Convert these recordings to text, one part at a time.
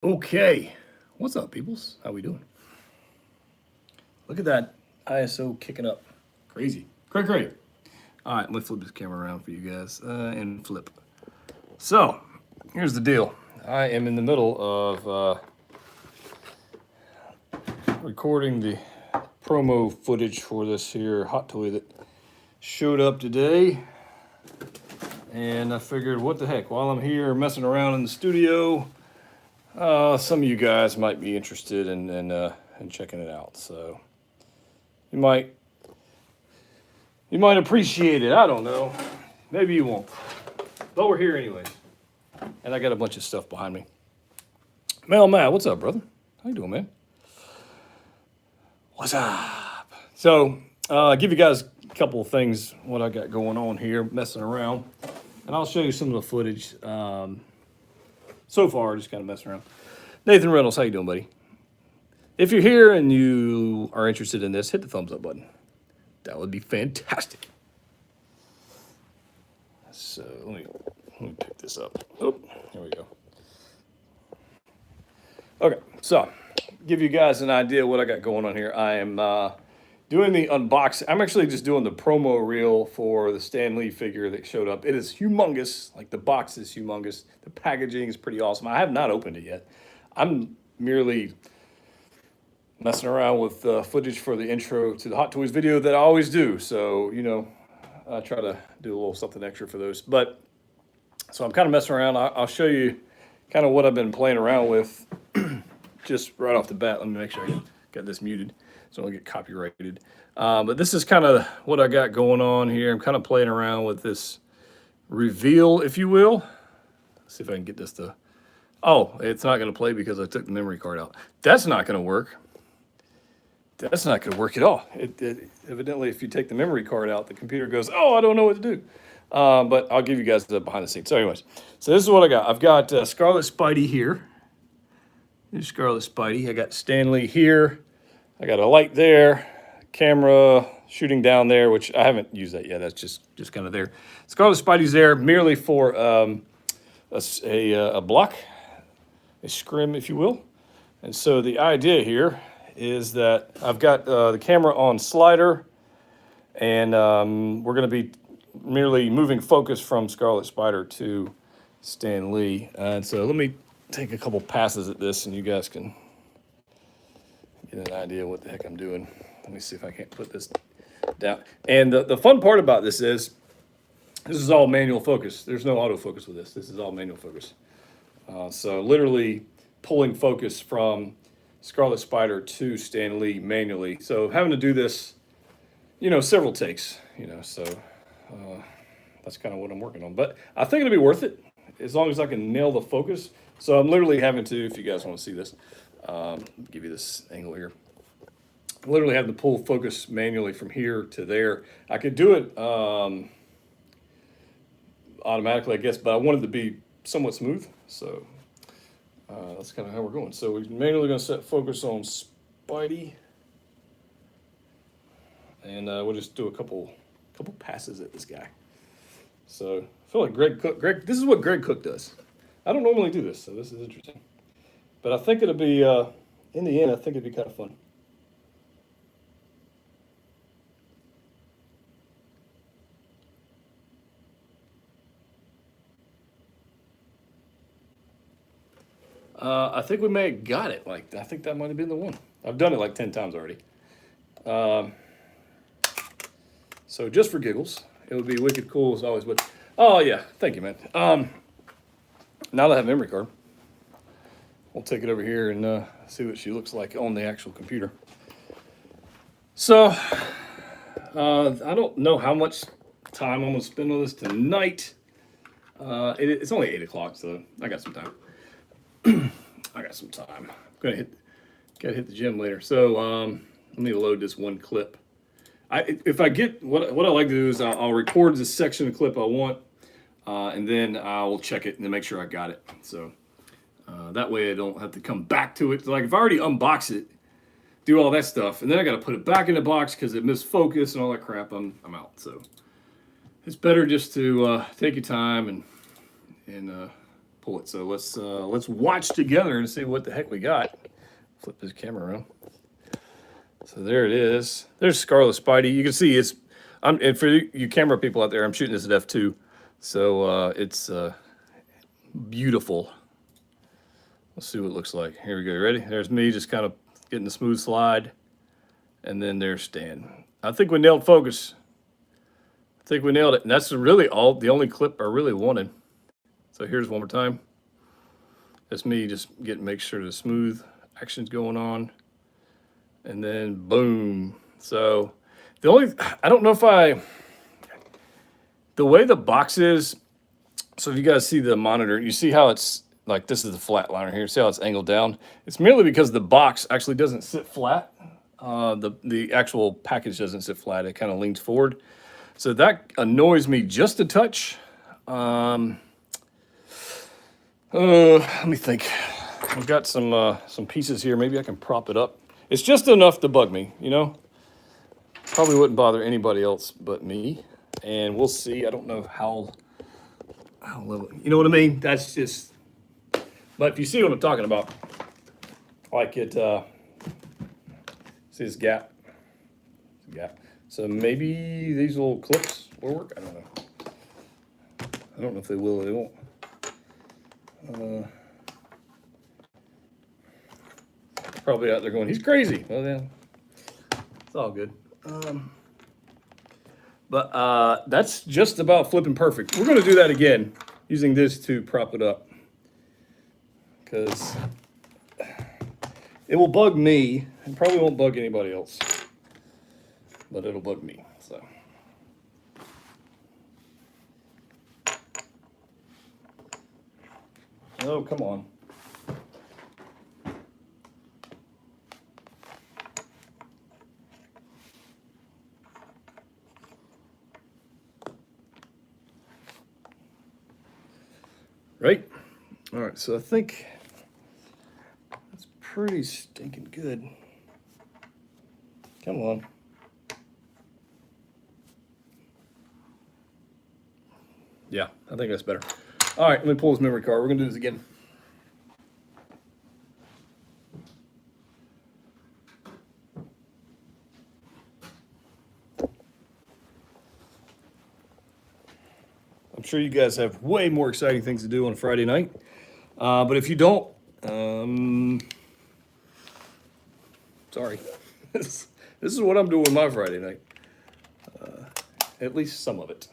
Okay, what's up, peoples? How we doing? Look at that ISO kicking up, crazy, cray. All right, let me flip this camera around for you guys and flip. So, here's the deal. I am in the middle of recording the promo footage for this here hot toy that showed up today, and I figured, what the heck? While I'm here messing around in the studio, some of you guys might be interested in checking it out. So you might appreciate it. I don't know. Maybe you won't. But we're here anyways. And I got a bunch of stuff behind me. Mel Matt, what's up, brother? How you doing, man? What's up? So, give you guys a couple of things what I got going on here, messing around, and I'll show you some of the footage. So far, just kind of messing around. Nathan Reynolds, how you doing, buddy? If you're here and you are interested in this, hit the thumbs up button. That would be fantastic. So let me pick this up. Oh, here we go. Okay, so give you guys an idea what I got going on here. I am doing the unboxing. I'm actually just doing the promo reel for the Stan Lee figure that showed up. It is humongous. Like, the box is humongous. The packaging is pretty awesome. I have not opened it yet. I'm merely messing around with footage for the intro to the Hot Toys video that I always do. So, I try to do a little something extra for those. But, so I'm kind of messing around. I'll show you kind of what I've been playing around with just right off the bat. Let me make sure I got this muted so I don't get copyrighted. But this is kind of what I got going on here. I'm kind of playing around with this reveal, if you will. Let's see if I can get this to... Oh, it's not going to play because I took the memory card out. That's not going to work. That's not going to work at all. Evidently, if you take the memory card out, the computer goes, oh, I don't know what to do. But I'll give you guys the behind the scenes. So anyways, so this is what I got. I've got Scarlet Spidey here. Here's Scarlet Spidey. I got Stan Lee here. I got a light there. Camera shooting down there, which I haven't used that yet. That's just kind of there. Scarlet Spidey's there merely for a block, a scrim, if you will. And so the idea here is that I've got the camera on slider, and we're going to be merely moving focus from Scarlet Spider to Stan Lee. And so let me take a couple passes at this, and you guys can get an idea what the heck I'm doing. Let me see if I can't put this down. And the fun part about this is this is all manual focus. There's no autofocus with this. This is all manual focus. So literally pulling focus from Scarlet Spider to Stan Lee manually. So having to do this, several takes, so that's kind of what I'm working on. But I think it'll be worth it as long as I can nail the focus. So I'm literally having to, if you guys want to see this, give you this angle here. Literally have to pull focus manually from here to there. I could do it automatically, I guess, but I wanted to be somewhat smooth. So that's kind of how we're going. So we're manually going to set focus on Spidey, and we'll just do a couple passes at this guy. So I feel like Greg, this is what Greg Cook does. I don't normally do this, so this is interesting. But I think it'll be, in the end, I think it'd be kind of fun. I think we may have got it. Like, I think that might have been the one. I've done it like 10 times already. So just for giggles, it would be wicked cool as always. But oh yeah, thank you, man. Now that I have memory card, we'll take it over here and see what she looks like on the actual computer. So I don't know how much time I'm gonna spend on this tonight. It's only 8 o'clock, so I got some time. I got some time. I'm gotta hit the gym later. So let me load this one clip. If I get what I like to do is I'll record the section of clip I want, and then I'll check it and then make sure I got it. So that way I don't have to come back to it. So like if I already unbox it, do all that stuff, and then I got to put it back in the box because it missed focus and all that crap, I'm out. So it's better just to take your time and pull it. So let's watch together and see what the heck we got. Flip this camera around. So there it is. There's Scarlet Spidey. You can see it's. And for you camera people out there, I'm shooting this at f2, so it's beautiful. Let's see what it looks like. Here we go. Ready? There's me just kind of getting the smooth slide, and then there's Stan. I think we nailed focus. I think we nailed it, and that's really the only clip I really wanted. So here's one more time. That's me just make sure the smooth action's going on, and then boom. So I don't know if the way the box is, so if you guys see the monitor, you see how it's like, this is the flatliner here. See how it's angled down? It's merely because the box actually doesn't sit flat. The actual package doesn't sit flat. It kind of leans forward. So that annoys me just a touch. Let me think. I've got some pieces here. Maybe I can prop it up. It's just enough to bug me, you know? Probably wouldn't bother anybody else but me. And we'll see. I don't know how level, you know what I mean? That's just, but if you see what I'm talking about, like it, see this gap? So maybe these little clips will work. I don't know. I don't know if they will or they won't. Probably out there going, he's crazy. Well, then, it's all good. But that's just about flipping perfect. We're going to do that again using this to prop it up, because it will bug me and probably won't bug anybody else, but it'll bug me. So oh, come on. Right? All right, so I think that's pretty stinking good. Come on. Yeah, I think that's better. All right, let me pull this memory card. We're going to do this again. I'm sure you guys have way more exciting things to do on a Friday night. But if you don't, sorry. This is what I'm doing my Friday night. At least some of it.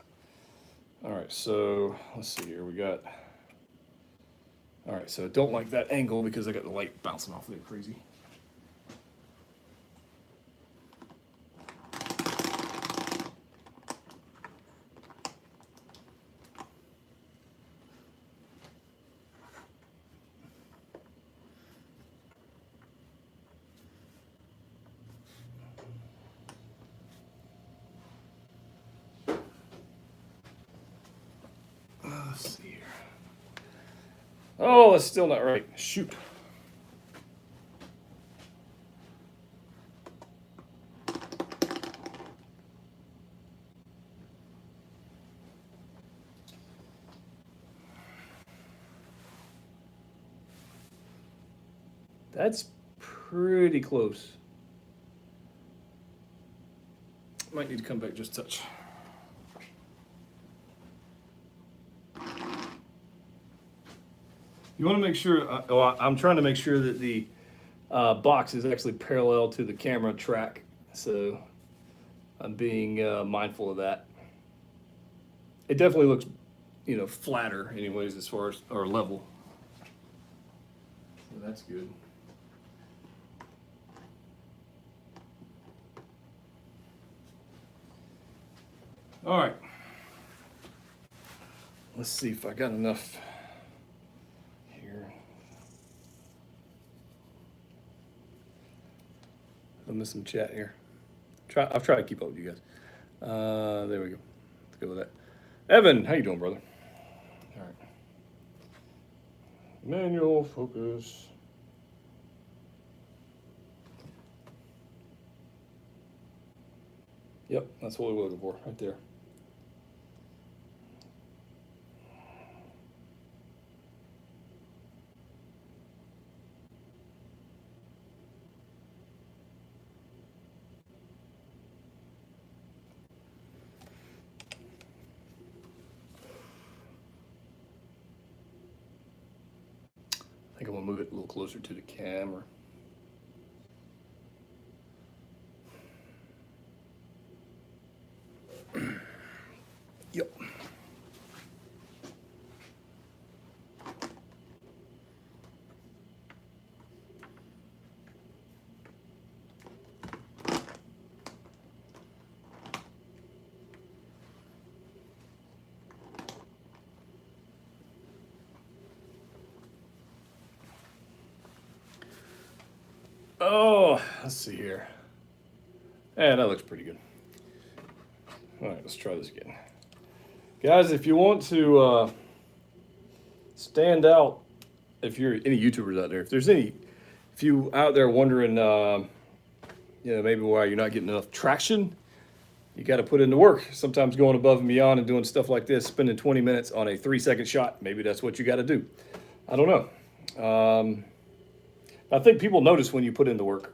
All right, so let's see here. All right, so I don't like that angle because I got the light bouncing off of it crazy. Let's see here. Oh, that's still not right. Shoot. That's pretty close. Might need to come back just a touch. You want to make sure, I'm trying to make sure that the box is actually parallel to the camera track. So I'm being mindful of that. It definitely looks, flatter anyways as far as, or level. So that's good. All right. Let's see if I got enough here. I'm missing some chat here. I've tried to keep up with you guys. There we go. Let's go with that. Evan, how you doing, brother? All right. Manual focus. Yep, that's what we're looking for, right there. I'll move it a little closer to the camera. Yep. Oh, let's see here. Yeah, that looks pretty good. All right, let's try this again. Guys, if you want to stand out, if you're any YouTubers out there, if you out there wondering, maybe why you're not getting enough traction, you got to put in the work. Sometimes going above and beyond and doing stuff like this, spending 20 minutes on a 3-second shot, maybe that's what you got to do. I don't know. I think people notice when you put in the work.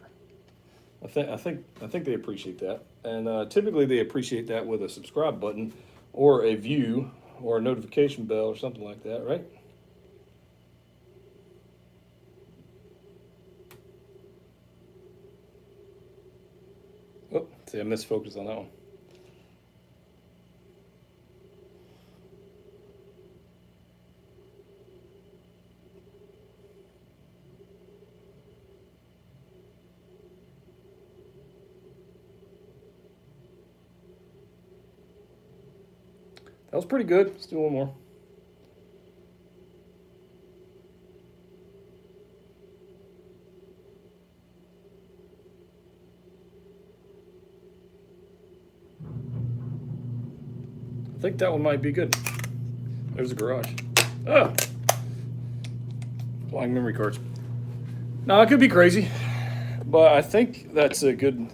I think they appreciate that, and typically they appreciate that with a subscribe button, or a view, or a notification bell, or something like that, right? Oh, see, I misfocused on that one. That was pretty good. Let's do one more. I think that one might be good. There's the garage. Ah! Flying memory cards. Now, it could be crazy, but I think that's a good.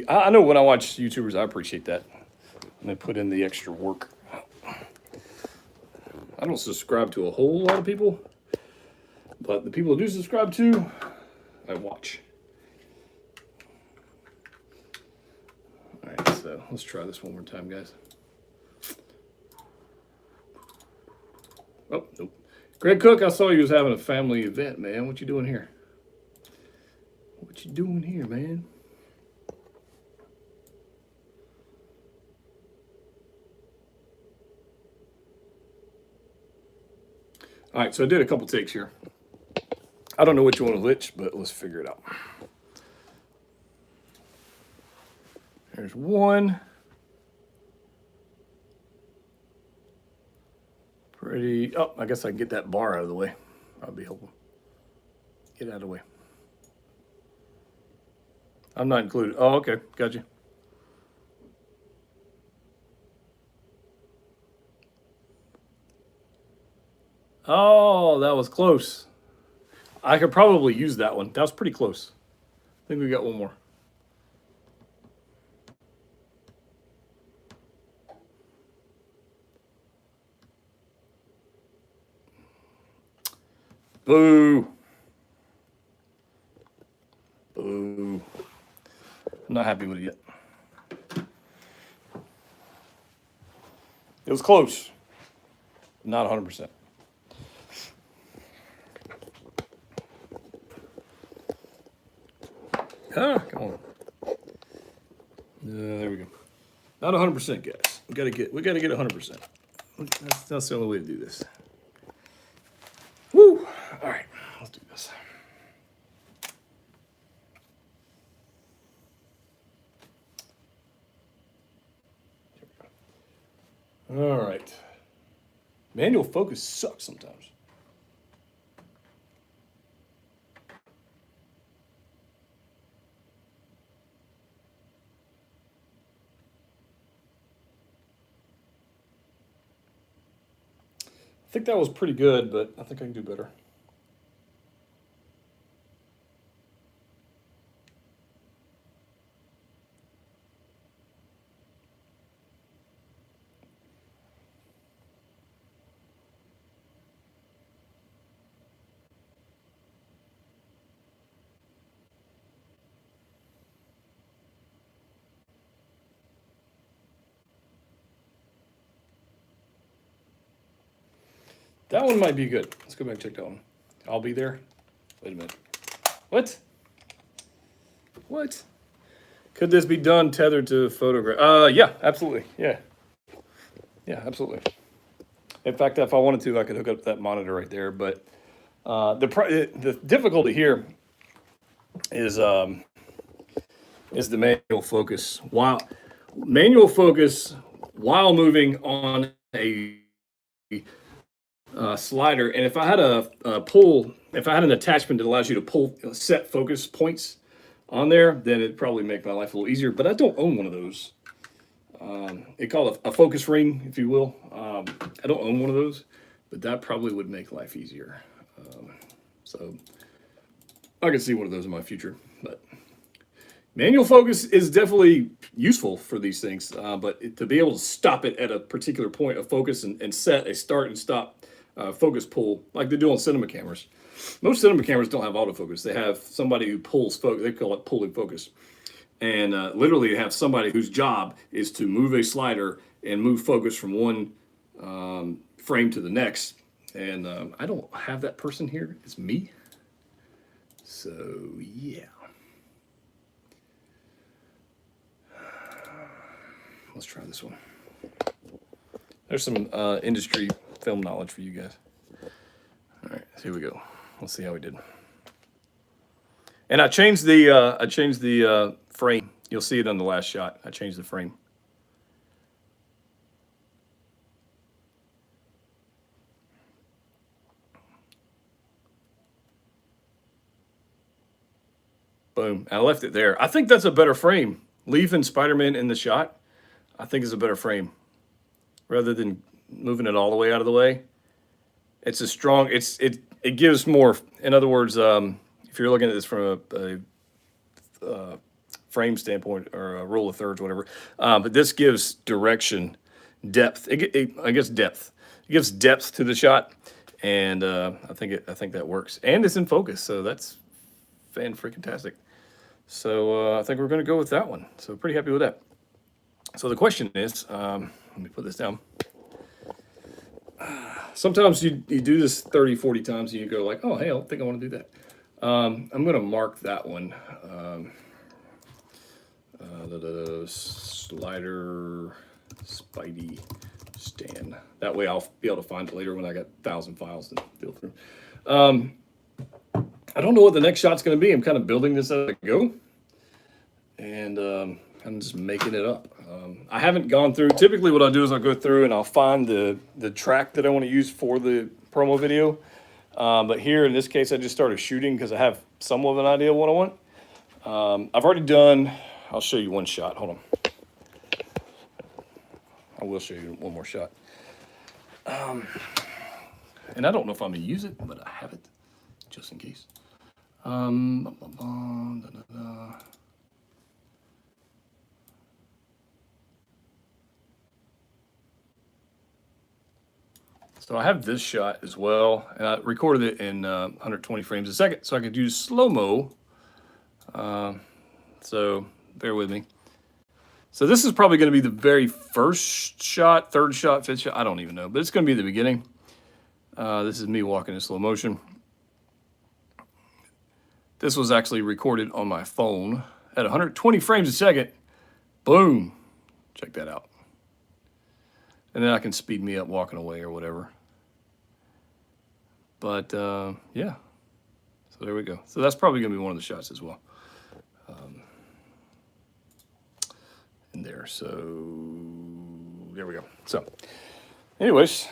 I know when I watch YouTubers, I appreciate that. And they put in the extra work. I don't subscribe to a whole lot of people, but the people I do subscribe to, I watch. All right, so let's try this one more time, guys. Oh, nope. Greg Cook, I saw you was having a family event, man. What you doing here? What you doing here, man? All right, so I did a couple takes here. I don't know which one was which, but let's figure it out. There's one. Pretty. Oh, I guess I can get that bar out of the way. That'll be helpful. Get out of the way. I'm not included. Oh, okay. Got you. Oh, that was close. I could probably use that one. That was pretty close. I think we got one more. Boo. Boo. I'm not happy with it yet. It was close. Not 100%. Ah, come on. There we go. Not 100%, guys. We gotta get 100%. That's the only way to do this. Woo! All right, let's do this. All right. Manual focus sucks sometimes. I think that was pretty good, but I think I can do better. That one might be good. Let's go back and check that one. I'll be there. Wait a minute. What? What? Could this be done tethered to photograph? Yeah, absolutely. Yeah. Yeah, absolutely. In fact, if I wanted to, I could hook up that monitor right there. But the difficulty here is the manual focus. Manual focus while moving on a slider, and if I had if I had an attachment that allows you to pull set focus points on there, then it'd probably make my life a little easier. But I don't own one of those. They call it a focus ring, if you will. I don't own one of those, but that probably would make life easier. So I could see one of those in my future. But manual focus is definitely useful for these things, but to be able to stop it at a particular point of focus and set a start and stop focus pull like they do on cinema cameras. Most cinema cameras don't have autofocus. They have somebody who pulls focus. They call it pulling focus. And literally have somebody whose job is to move a slider and move focus from one frame to the next. And I don't have that person here. It's me. So, yeah. Let's try this one. There's some industry film knowledge for you guys. All right, here we go. Let's see how we did. And I changed the frame. You'll see it on the last shot. I changed the frame. Boom. I left it there. I think that's a better frame. Leaving Spider-Man in the shot, I think is a better frame. Rather than moving it all the way out of the way. It's a strong, it gives more, in other words, if you're looking at this from a frame standpoint or a rule of thirds, whatever, but this gives direction, depth. I guess depth. It gives depth to the shot, and I think that works. And it's in focus, so that's fan-freaking-tastic. So I think we're going to go with that one. So pretty happy with that. So the question is, let me put this down. Sometimes you do this 30, 40 times and you go like, oh, hey, I think I want to do that. I'm going to mark that one. The slider Spidey stand. That way I'll be able to find it later when I got 1,000 files to go through. I don't know what the next shot's going to be. I'm kind of building this as I go. And I'm just making it up. I haven't gone through. Typically what I'll do is I'll go through and I'll find the track that I want to use for the promo video. But here in this case, I just started shooting because I have somewhat of an idea of what I want. I've already done, I'll show you one shot. Hold on. I will show you one more shot. And I don't know if I'm going to use it, but I have it just in case. So I have this shot as well, and I recorded it in 120 frames a second, so I could use slow-mo. So bear with me. So this is probably going to be the very first shot, third shot, fifth shot, I don't even know, but it's going to be the beginning. This is me walking in slow motion. This was actually recorded on my phone at 120 frames a second. Boom. Check that out. And then I can speed me up walking away or whatever. But, yeah. So there we go. So that's probably going to be one of the shots as well. In there. So there we go. So anyways,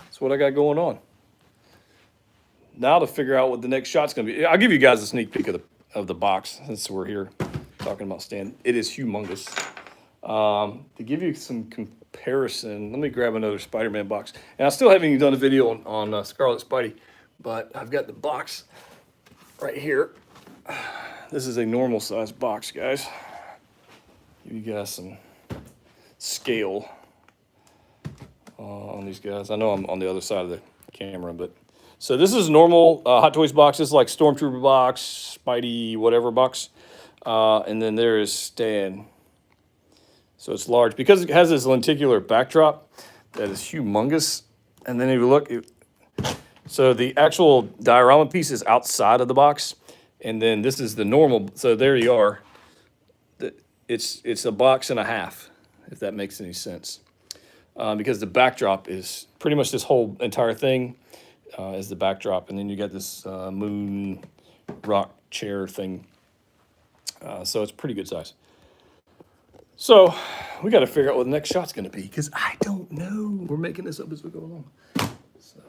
that's what I got going on. Now to figure out what the next shot's going to be. I'll give you guys a sneak peek of the box since we're here talking about stand. It is humongous. To give you some comparison, let me grab another Spider-Man box. And I still haven't even done a video on Scarlet Spidey, but I've got the box right here. This is a normal size box, guys. Give you guys some scale on these guys. I know I'm on the other side of the camera, but so this is normal Hot Toys box. This is like Stormtrooper box, Spidey, whatever box. And then there is Stan. So it's large because it has this lenticular backdrop that is humongous. And then if you look, So the actual diorama piece is outside of the box, and then this is the normal. So there you are. It's a box and a half, if that makes any sense. Because the backdrop is pretty much this whole entire thing is the backdrop, and then you got this moon rock chair thing. So it's pretty good size. So we got to figure out what the next shot's going to be, because I don't know. We're making this up as we go along. So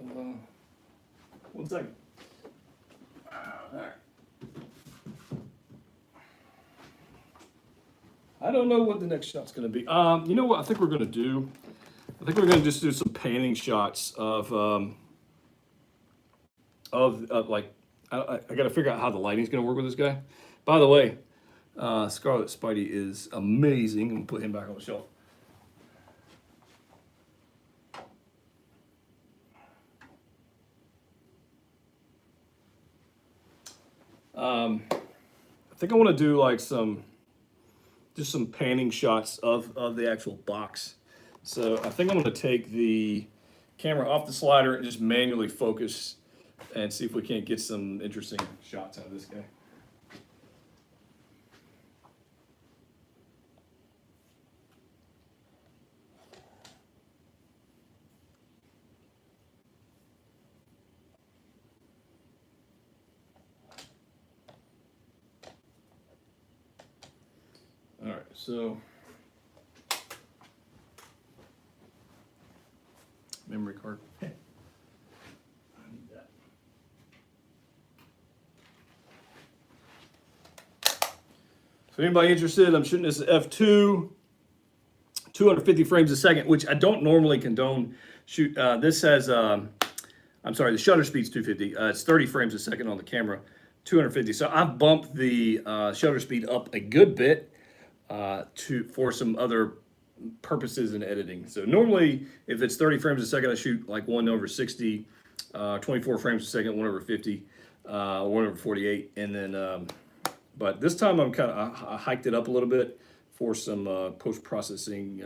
1 second. All right. I don't know what the next shot's going to be. You know what I think we're going to do? I think we're going to just do some panning shots of like, I got to figure out how the lighting's going to work with this guy. By the way, Scarlet Spidey is amazing. I'm going to put him back on the shelf. I think I want to do like just some panning shots of the actual box. So I think I'm going to take the camera off the slider and just manually focus and see if we can't get some interesting shots out of this guy. All right, so memory card. I need that. So anybody interested, I'm shooting this at f2, 250 frames a second, which I don't normally condone shoot. This has, I'm sorry, the shutter speed's 250. It's 30 frames a second on the camera, 250. So I've bumped the shutter speed up a good bit for some other purposes in editing. So normally, if it's 30 frames a second, I shoot like 1/60, 24 frames a second, 1/50, 1/48, and then. But this time I hiked it up a little bit for some post-processing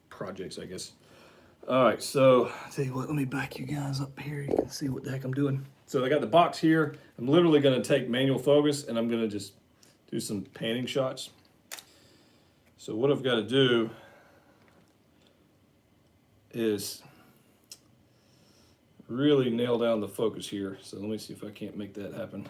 projects, I guess. All right, so I'll tell you what, let me back you guys up here. You can see what the heck I'm doing. So I got the box here. I'm literally going to take manual focus, and I'm going to just do some panning shots. So what I've got to do is really nail down the focus here. So let me see if I can't make that happen.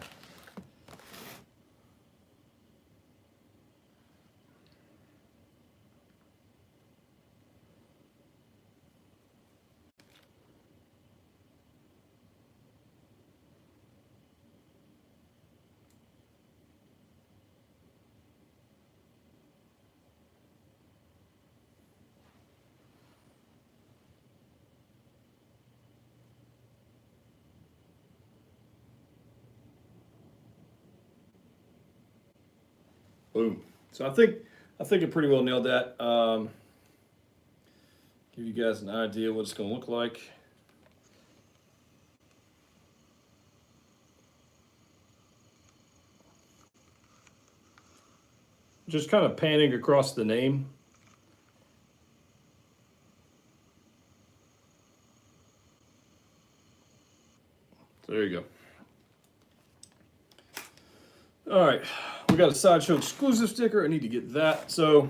Boom. So I think I pretty well nailed that. Give you guys an idea what it's going to look like. Just kind of panning across the name. So there you go. All right, we got a Sideshow exclusive sticker. I need to get that. So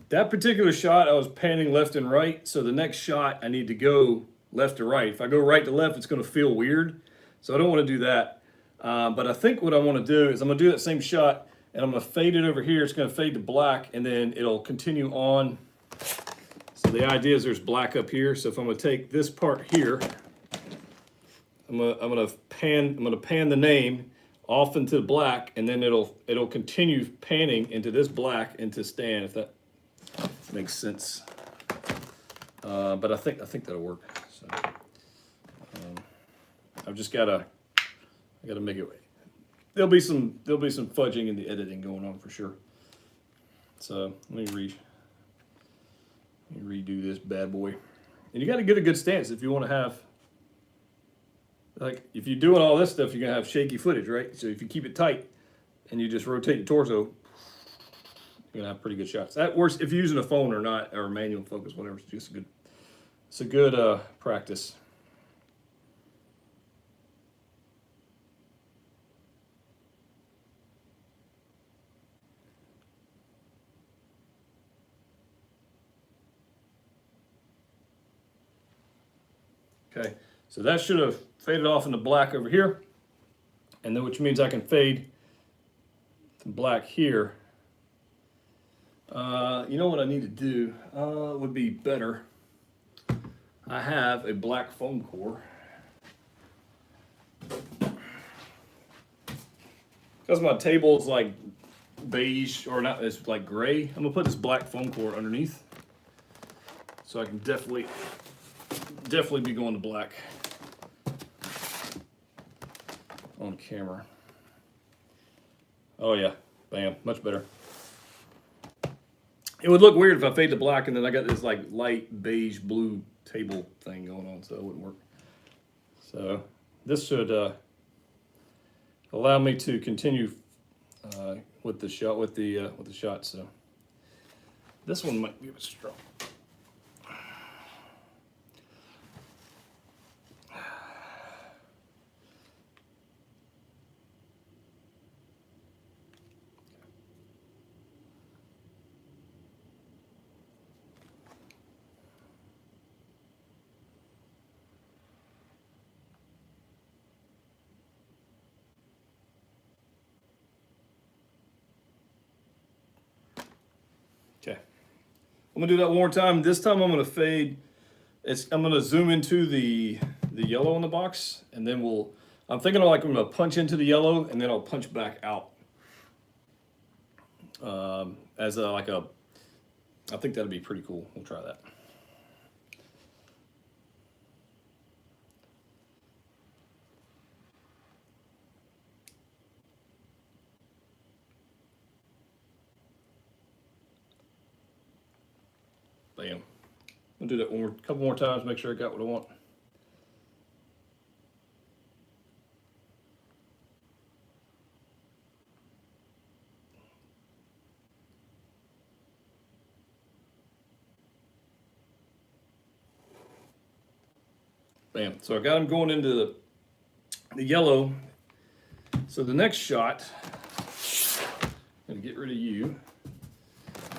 that particular shot, I was panning left and right. So the next shot, I need to go left to right. If I go right to left, it's going to feel weird. So I don't want to do that. But I think what I want to do is I'm going to do that same shot, and I'm going to fade it over here. It's going to fade to black, and then it'll continue on. So the idea is there's black up here. So if I'm going to take this part here, I'm going to pan the name off into the black, and then it'll continue panning into this black into Stan, if that makes sense. But I think that'll work. So I've just I gotta make it. There'll be some fudging in the editing going on for sure. So let me redo this bad boy. And you got to get a good stance if you want to have. Like, if you're doing all this stuff, you're going to have shaky footage, right? So if you keep it tight and you just rotate the torso, you're going to have pretty good shots. That works if you're using a phone or not, or manual focus, whatever. It's just it's a good practice. Okay, so that should have faded off into black over here, and then which means I can fade to black here. You know what I need to do would be better. I have a black foam core. Because my table is like beige, or not, it's like gray, I'm gonna put this black foam core underneath. So I can definitely be going to black on camera. Oh yeah, bam, much better. It would look weird if I fade to black and then I got this like light beige blue table thing going on, so it wouldn't work. So this should allow me to continue with the shot, with the shot. So this one might be a bit strong. Okay, I'm gonna do that one more time. This time I'm gonna fade. I'm gonna zoom into the yellow in the box, and then I'm thinking of like I'm gonna punch into the yellow, and then I'll punch back out. As I think that'd be pretty cool. We'll try that. Bam. I'll do that a couple more times, make sure I got what I want. Bam. So I got them going into the yellow. So the next shot, I'm gonna get rid of you.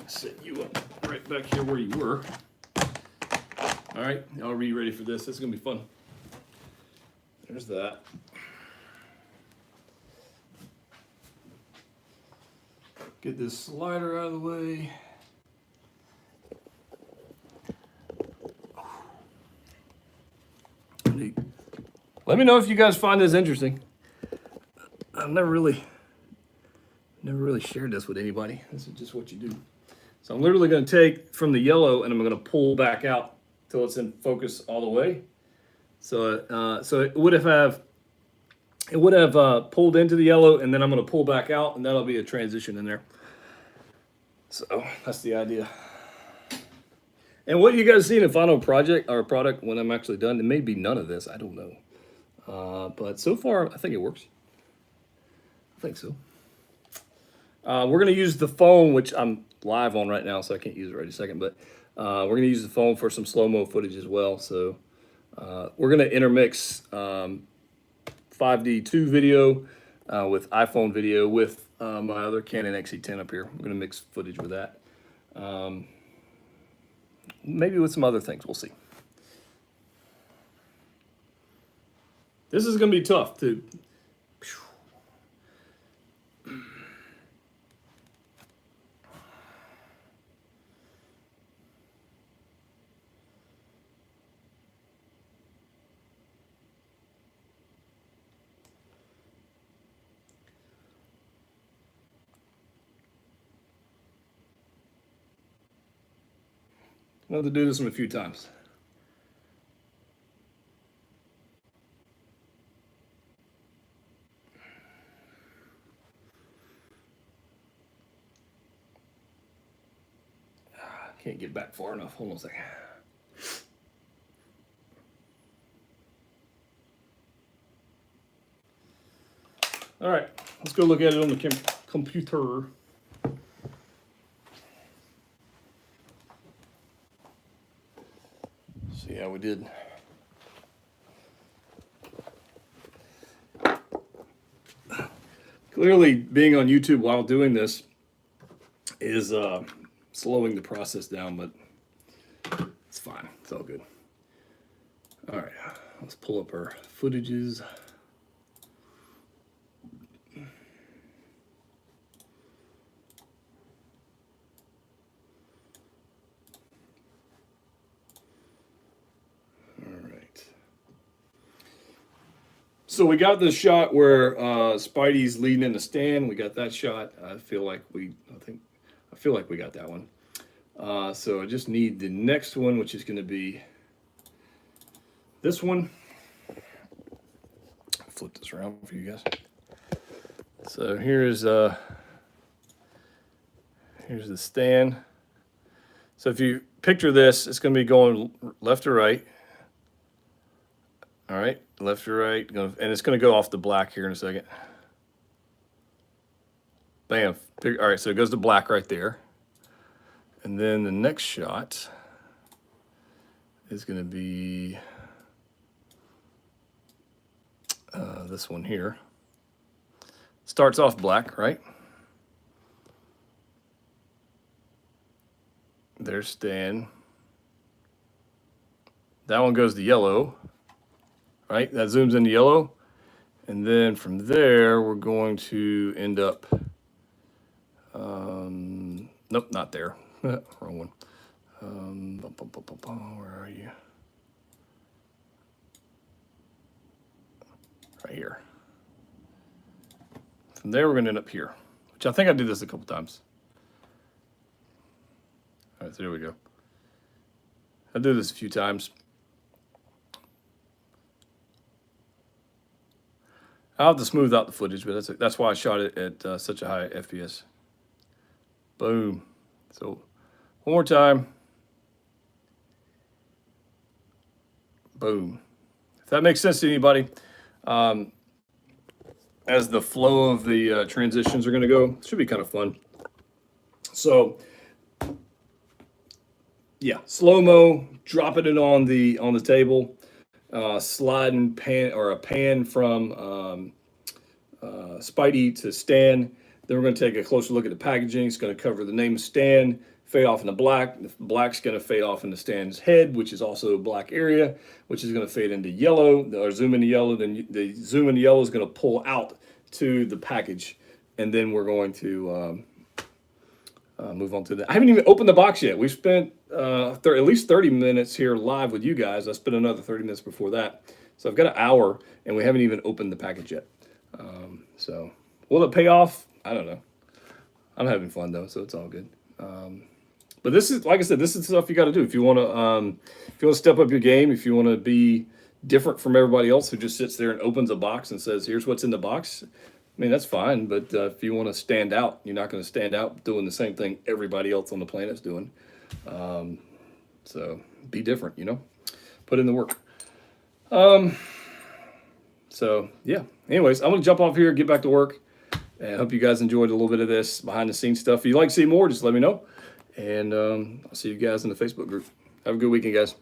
Set you up right back here where you were. All right, I'll be ready for this. This is gonna be fun. There's that. Get this slider out of the way. Neat. Let me know if you guys find this interesting. I've never really shared this with anybody. This is just what you do. So I'm literally going to take from the yellow and I'm going to pull back out till it's in focus all the way. So so it would have pulled into the yellow, and then I'm going to pull back out, and that'll be a transition in there. So that's the idea. And what you guys see in the final project or product when I'm actually done, it may be none of this. I don't know. But so far, I think it works. I think so. We're going to use the phone, which I'm live on right now, so I can't use it right a second. But we're going to use the phone for some slow-mo footage as well. So we're going to intermix 5D2 video with iPhone video with my other Canon XE10 up here. We're going to mix footage with that. Maybe with some other things. We'll see. This is going to be tough, too. I'll have to do this one a few times. Can't get back far enough. Hold on a second. All right, let's go look at it on the computer. See how we did. Clearly, being on YouTube while doing this is slowing the process down, but it's fine. It's all good. All right, Let's pull up our footages. So we got this shot where Spidey's leading in the stand. We got that shot. I feel like we got that one. So I just need the next one, which is going to be this one. Flip this around for you guys. So here's the stand. So if you picture this, it's going to be going left to right. All right, left to right, and it's going to go off the black here in a second. Bam. All right, so it goes to black right there. And then the next shot is going to be this one here. Starts off black, right? There's Stan. That one goes to yellow. Right, that zooms into yellow, and then from there we're going to end up. Nope, not there. Wrong one. Where are you? Right here. From there we're going to end up here, which I think I did this a couple times. All right, so there we go. I did this a few times. I'll have to smooth out the footage, but that's why I shot it at such a high FPS. Boom. So one more time. Boom. If that makes sense to anybody, as the flow of the transitions are going to go, it should be kind of fun. So yeah, slow-mo, dropping it on the table. Sliding pan or a pan from Spidey to Stan. Then we're going to take a closer look at the packaging. It's going to cover the name of Stan, fade off in the black. The black's going to fade off into Stan's head, which is also a black area, which is going to fade into yellow or zoom into yellow. Then the zoom into yellow is going to pull out to the package, and then we're going to move on to that. I haven't even opened the box yet. We've spent at least 30 minutes here live with you guys. I spent another 30 minutes before that. So I've got an hour, and we haven't even opened the package yet. So will it pay off? I don't know. I'm having fun, though, so it's all good. But this is, like I said, this is stuff you got to do. If you want to step up your game, if you want to be different from everybody else who just sits there and opens a box and says, here's what's in the box, I mean, that's fine, but if you want to stand out, you're not going to stand out doing the same thing everybody else on the planet's doing. So be different, put in the work. So yeah, anyways, I'm going to jump off here, get back to work, and I hope you guys enjoyed a little bit of this behind the scenes stuff. If you'd like to see more, just let me know, and I'll see you guys in the Facebook group. Have a good weekend, guys.